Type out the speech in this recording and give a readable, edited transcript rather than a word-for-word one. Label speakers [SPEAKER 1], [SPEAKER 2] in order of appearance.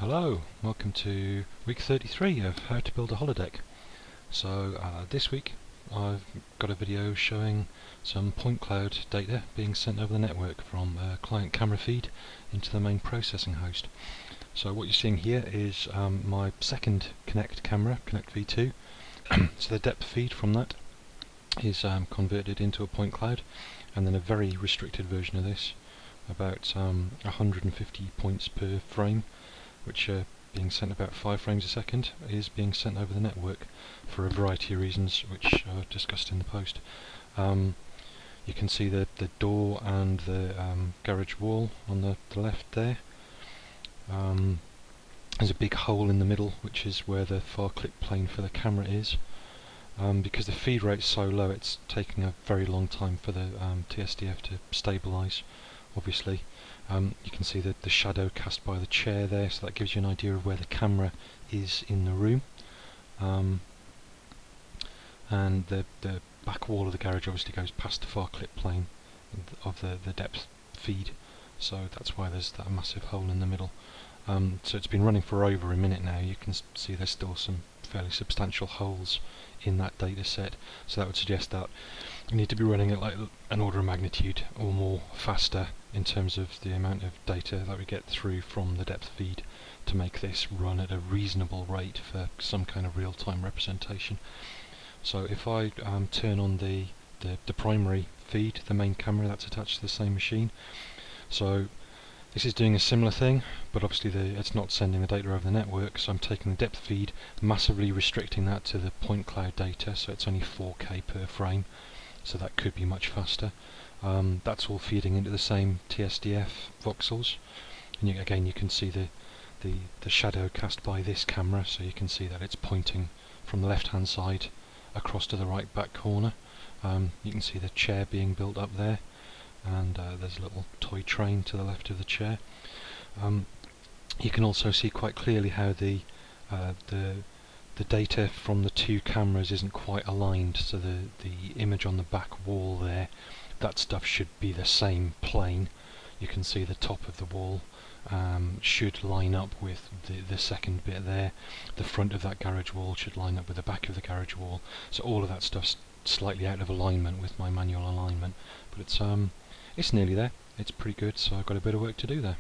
[SPEAKER 1] Hello, welcome to week 33 of how to build a holodeck. So this week I've got a video showing some point cloud data being sent over the network from a client camera feed into the main processing host. So what you're seeing here is my second Connect camera, Connect V2. So the depth feed from that is converted into a point cloud, and then a very restricted version of this, about 150 points per frame, which are being sent about 5 frames a second, is being sent over the network for a variety of reasons which are discussed in the post. You can see the door and the garage wall on the left there. There's a big hole in the middle, which is where the far clip plane for the camera is. Because the feed rate's so low, it's taking a very long time for the TSDF to stabilise, obviously. You can see the shadow cast by the chair there, so that gives you an idea of where the camera is in the room. And the back wall of the garage obviously goes past the far clip plane of the depth feed, so that's why there's that massive hole in the middle. So it's been running for over a minute now. You can see there's still some fairly substantial holes in that data set, so that would suggest that you need to be running at like an order of magnitude or more faster in terms of the amount of data that we get through from the depth feed to make this run at a reasonable rate for some kind of real-time representation. So if I turn on the primary feed, the main camera that's attached to the same machine, so this is doing a similar thing, but obviously it's not sending the data over the network, so I'm taking the depth feed, massively restricting that to the point cloud data, so it's only 4K per frame, so that could be much faster. That's all feeding into the same TSDF voxels, and again you can see the shadow cast by this camera, so you can see that it's pointing from the left hand side across to the right back corner. You can see the chair being built up there, and there's a little toy train to the left of the chair. You can also see quite clearly how the data from the two cameras isn't quite aligned, so the image on the back wall there, that stuff should be the same plane. You can see the top of the wall should line up with the second bit there. The front of that garage wall should line up with the back of the garage wall, so all of that stuff's slightly out of alignment with my manual alignment, but it's nearly there. It's pretty good, so I've got a bit of work to do there.